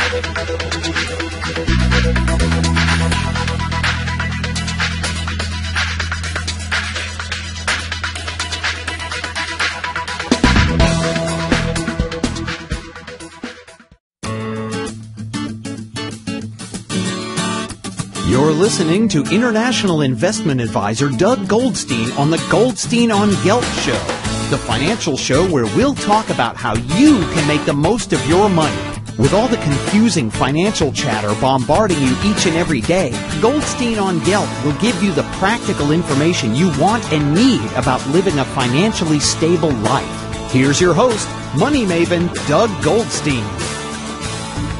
You're listening to international investment advisor Doug Goldstein on the Goldstein on Gelt show, the financial show where we'll talk about how you can make the most of your money. With all the confusing financial chatter bombarding you each and every day, Goldstein on Gelt will give you the practical information you want and need about living a financially stable life. Here's your host, money maven Doug Goldstein.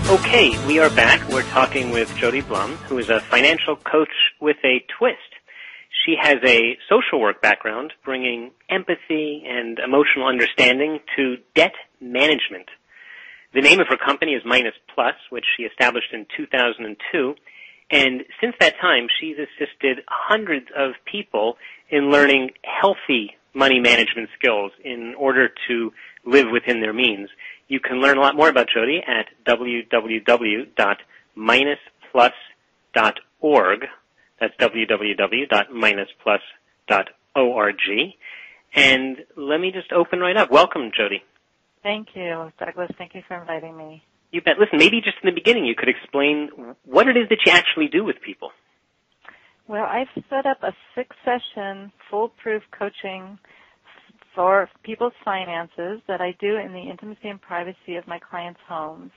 Okay, we are back. We're talking with Jody Blum, who is a financial coach with a twist. She has a social work background, bringing empathy and emotional understanding to debt management. The name of her company is minusPLUS, which she established in 2002, and since that time, she's assisted hundreds of people in learning healthy money management skills in order to live within their means. You can learn a lot more about Jody at www.minusplus.org. That's www.minusplus.org. And let me just open right up. Welcome, Jody. Thank you, Douglas. Thank you for inviting me. You bet. Listen, maybe just in the beginning you could explain what it is that you actually do with people. Well, I've set up a 6-session foolproof coaching for people's finances that I do in the intimacy and privacy of my clients' homes.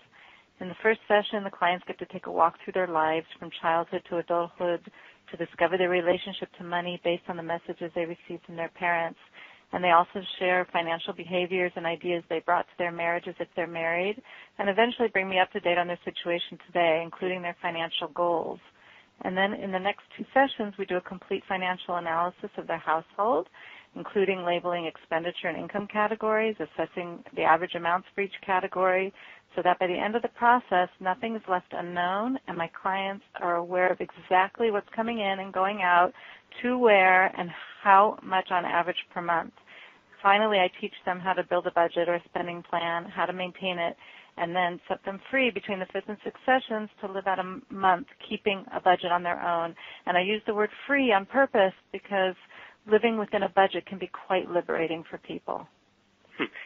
In the first session, the clients get to take a walk through their lives from childhood to adulthood to discover their relationship to money based on the messages they received from their parents. And they also share financial behaviors and ideas they brought to their marriages if they're married, and eventually bring me up to date on their situation today, including their financial goals. And then in the next 2 sessions, we do a complete financial analysis of their household, including labeling expenditure and income categories, assessing the average amounts for each category, so that by the end of the process, nothing is left unknown, and my clients are aware of exactly what's coming in and going out, to where, and how much on average per month. Finally, I teach them how to build a budget or a spending plan, how to maintain it, and then set them free between the 5th and 6th sessions to live out a month, keeping a budget on their own. And I use the word free on purpose because living within a budget can be quite liberating for people.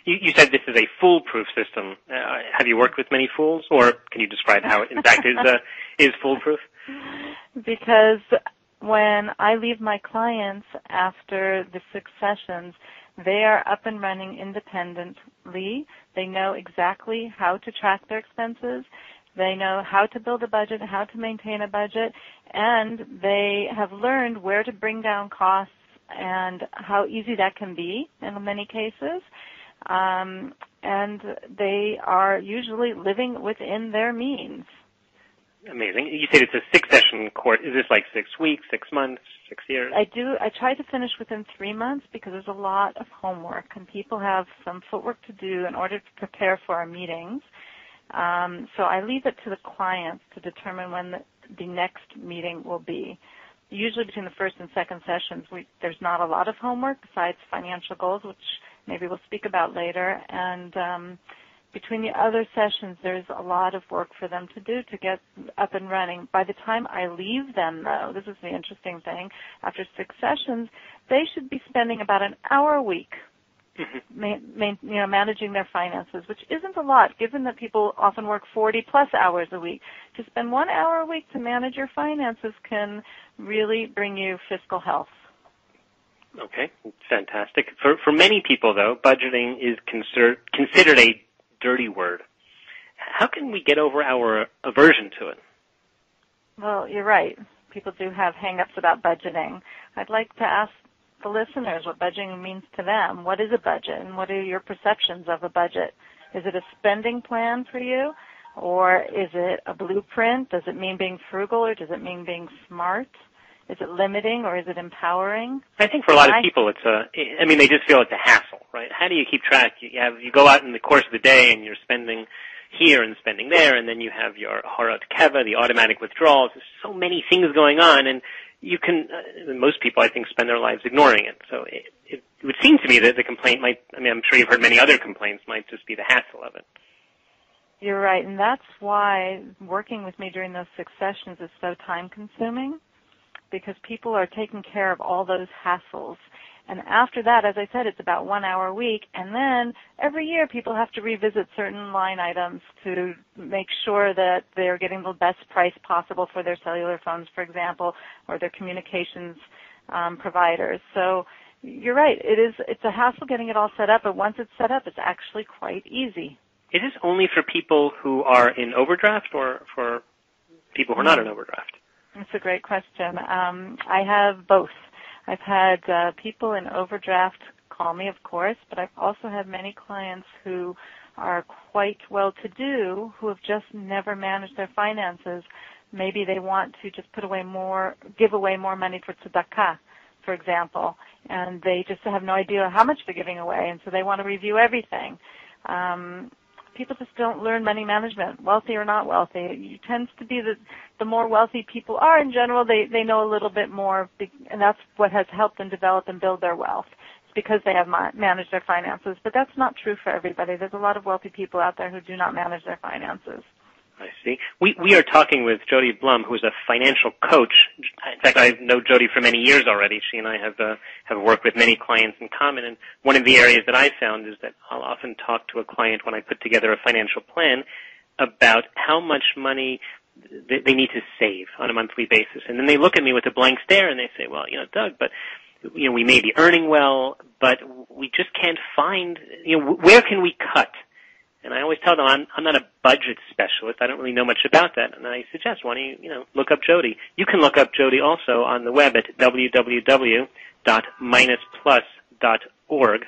You said this is a foolproof system. Have you worked with many fools, or can you describe how it, in fact, is foolproof? Because when I leave my clients after the 6 sessions, they are up and running independently. They know exactly how to track their expenses. They know how to build a budget, how to maintain a budget, and they have learned where to bring down costs and how easy that can be in many cases. And they are usually living within their means. Amazing. You said it's a 6-session course. Is this like 6 weeks, 6 months, 6 years? I try to finish within 3 months because there's a lot of homework and people have some footwork to do in order to prepare for our meetings. So I leave it to the clients to determine when the next meeting will be. Usually between the 1st and 2nd sessions, there's not a lot of homework besides financial goals, which maybe we'll speak about later. And between the other sessions, there's a lot of work for them to do to get up and running. By the time I leave them, though, this is the interesting thing, after 6 sessions, they should be spending about an hour a week managing their finances, which isn't a lot, given that people often work 40-plus hours a week. To spend 1 hour a week to manage your finances can really bring you fiscal health. Okay, fantastic. For many people, though, budgeting is considered a dirty word. How can we get over our aversion to it? Well, you're right. People do have hang-ups about budgeting. I'd like to ask the listeners what budgeting means to them. What is a budget, and what are your perceptions of a budget? Is it a spending plan for you, or is it a blueprint? Does it mean being frugal, or does it mean being smart? Is it limiting, or is it empowering? I think for a lot of people, they just feel it's a hassle, right? How do you keep track? You go out in the course of the day and you're spending here and spending there, and then you have your horot keva, the automatic withdrawals. There's so many things going on, and you can, most people, I think, spend their lives ignoring it. So it would seem to me that the complaint I'm sure you've heard many other complaints, might just be the hassle of it. You're right, and that's why working with me during those 6 sessions is so time-consuming, because people are taking care of all those hassles. And after that, as I said, it's about 1 hour a week, and then every year people have to revisit certain line items to make sure that they're getting the best price possible for their cellular phones, for example, or their communications providers. So you're right, it's a hassle getting it all set up, but once it's set up, it's actually quite easy. Is this only for people who are in overdraft or for people who are not in overdraft? That's a great question. I have both. I've had people in overdraft call me, of course, but I've also had many clients who are quite well-to-do who have just never managed their finances. Maybe they want to just give away more money for tzedakah, for example, and they just have no idea how much they're giving away, and so they want to review everything. People just don't learn money management, wealthy or not wealthy. It tends to be that the more wealthy people are in general, they know a little bit more, and that's what has helped them develop and build their wealth. It's because they have managed their finances, but that's not true for everybody. There's a lot of wealthy people out there who do not manage their finances. I see. We are talking with Jody Blum, who is a financial coach. In fact, I know Jody for many years already. She and I have worked with many clients in common, and one of the areas that I found is that I'll often talk to a client when I put together a financial plan about how much money they need to save on a monthly basis. And then they look at me with a blank stare and they say, well, Doug, but we may be earning well, but we just can't find, where can we cut? And I always tell them I'm not a budget specialist. I don't really know much about that. And I suggest, why don't you look up Jody. You can look up Jody also on the web at www.minusPLUS.org.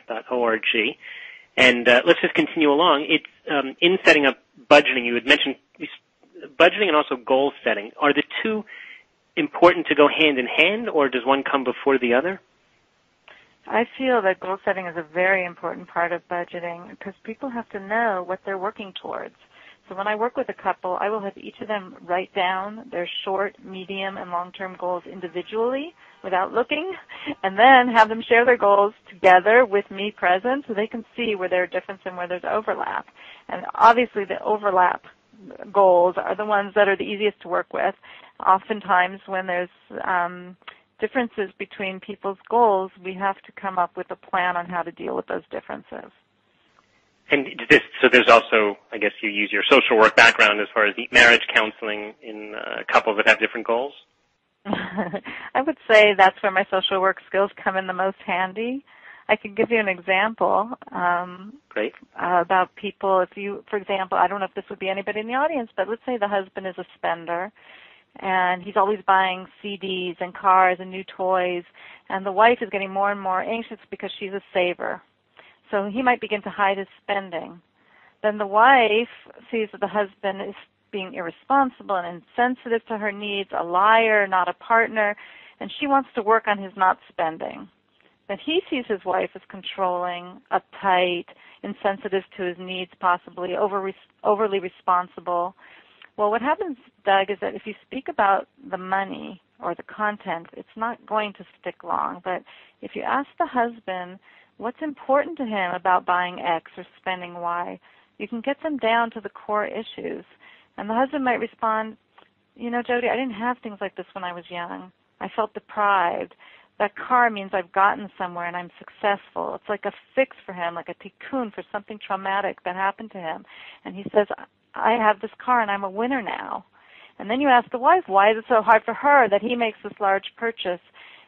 And let's just continue along. It's in setting up budgeting. You had mentioned budgeting and also goal setting. Are the two important to go hand in hand, or does one come before the other? I feel that goal setting is a very important part of budgeting because people have to know what they're working towards. So when I work with a couple, I will have each of them write down their short, medium, and long-term goals individually without looking, and then have them share their goals together with me present so they can see where there's difference and where there's overlap. And obviously the overlap goals are the ones that are the easiest to work with. Oftentimes when there's differences between people's goals, we have to come up with a plan on how to deal with those differences. And so there's also, I guess you use your social work background as far as the marriage counseling in couples that have different goals? I would say that's where my social work skills come in the most handy. I could give you an example. Great. About people, for example, I don't know if this would be anybody in the audience, but let's say the husband is a spender, and he's always buying CDs and cars and new toys, and the wife is getting more and more anxious because she's a saver. So he might begin to hide his spending. Then the wife sees that the husband is being irresponsible and insensitive to her needs, a liar, not a partner, and she wants to work on his not spending. Then he sees his wife as controlling, uptight, insensitive to his needs, possibly overly responsible. Well, what happens, Doug, is that if you speak about the money or the content, it's not going to stick long. But if you ask the husband what's important to him about buying X or spending Y, you can get them down to the core issues. And the husband might respond, Jody, I didn't have things like this when I was young. I felt deprived. That car means I've gotten somewhere and I'm successful. It's like a fix for him, like a tikkun for something traumatic that happened to him. And he says, I have this car and I'm a winner now. And then you ask the wife, why is it so hard for her that he makes this large purchase?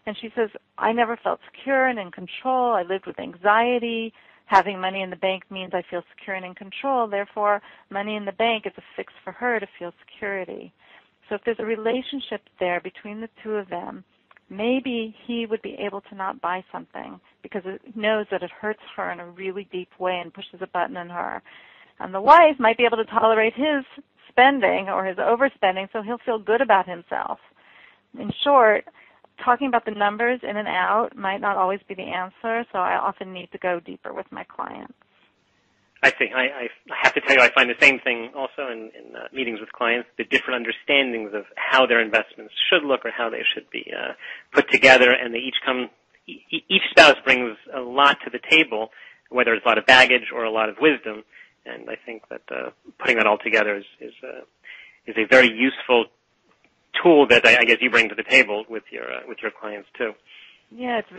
And she says, I never felt secure and in control. I lived with anxiety. Having money in the bank means I feel secure and in control. Therefore, money in the bank is a fix for her to feel security. So if there's a relationship there between the two of them, maybe he would be able to not buy something because it knows that it hurts her in a really deep way and pushes a button in her. And the wife might be able to tolerate his spending or his overspending so he'll feel good about himself. In short, talking about the numbers in and out might not always be the answer, so I often need to go deeper with my clients. I think I have to tell you, I find the same thing also in meetings with clients, the different understandings of how their investments should look or how they should be put together, and they each spouse brings a lot to the table, whether it's a lot of baggage or a lot of wisdom, And I think that putting that all together is a very useful tool that I guess you bring to the table with your clients too. Yeah, it's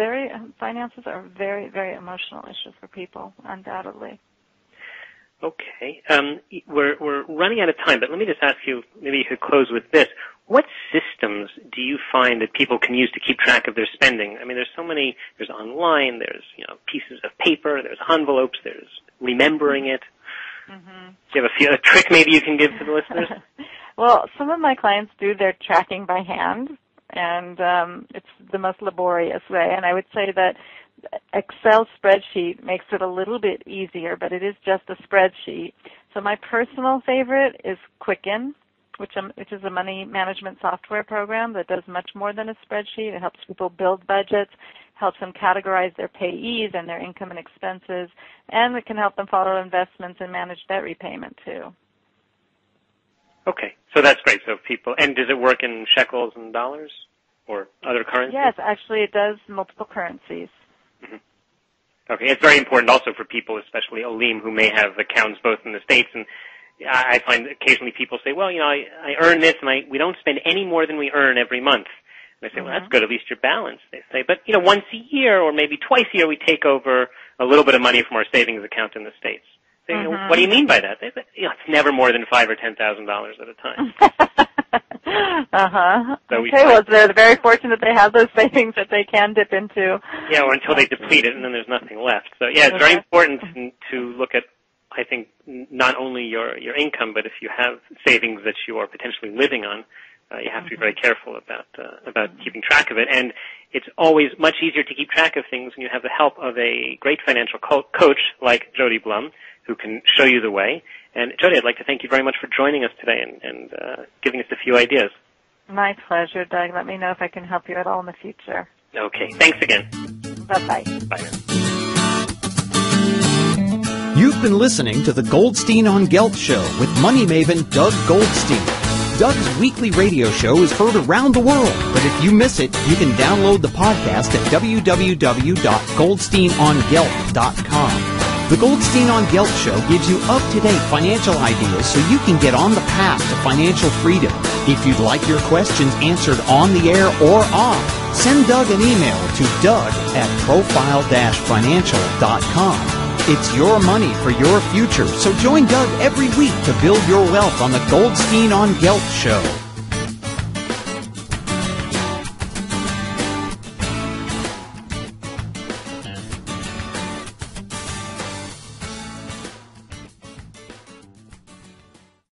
finances are very, very emotional issue for people, undoubtedly. Okay. We're running out of time, but let me just ask you, maybe you could close with this. What systems do you find that people can use to keep track of their spending? I mean, there's so many, there's online, there's, pieces of paper, there's envelopes, there's remembering it. Mm-hmm. Do you have a trick maybe you can give to the listeners? Well, some of my clients do their tracking by hand, and it's the most laborious way. And I would say that Excel spreadsheet makes it a little bit easier, but it is just a spreadsheet. So my personal favorite is Quicken, which is a money management software program that does much more than a spreadsheet. It helps people build budgets, helps them categorize their payees and their income and expenses, and it can help them follow investments and manage debt repayment too. Okay, so that's great. So and does it work in shekels and dollars or other currencies? Yes, actually it does multiple currencies. Mm-hmm. Okay, it's very important also for people, especially Olim, who may have accounts both in the States, and I find occasionally people say, well, I earn this, and we don't spend any more than we earn every month. And I say, well, that's good, at least you're balanced. They say, but, once a year or maybe twice a year we take over a little bit of money from our savings account in the States. They say, what do you mean by that? They say, it's never more than $5,000 or $10,000 at a time. So okay, well, they're very fortunate they have those savings that they can dip into. Yeah, or until they deplete it and then there's nothing left. So, yeah, it's very important to look at, I think, not only your income, but if you have savings that you are potentially living on, you have to be very careful about keeping track of it. And it's always much easier to keep track of things when you have the help of a great financial coach like Jody Blum, who can show you the way. And Jody, I'd like to thank you very much for joining us today and giving us a few ideas. My pleasure, Doug. Let me know if I can help you at all in the future. Okay. Thanks again. Bye-bye. Bye now. You've been listening to the Goldstein on Gelt Show with money maven Doug Goldstein. Doug's weekly radio show is heard around the world, but if you miss it, you can download the podcast at www.goldsteinongelt.com. The Goldstein on Gelt Show gives you up-to-date financial ideas so you can get on the path to financial freedom. If you'd like your questions answered on the air or off, send Doug an email to doug@profile-financial.com. It's your money for your future, so join Doug every week to build your wealth on the Goldstein on Gelt Show.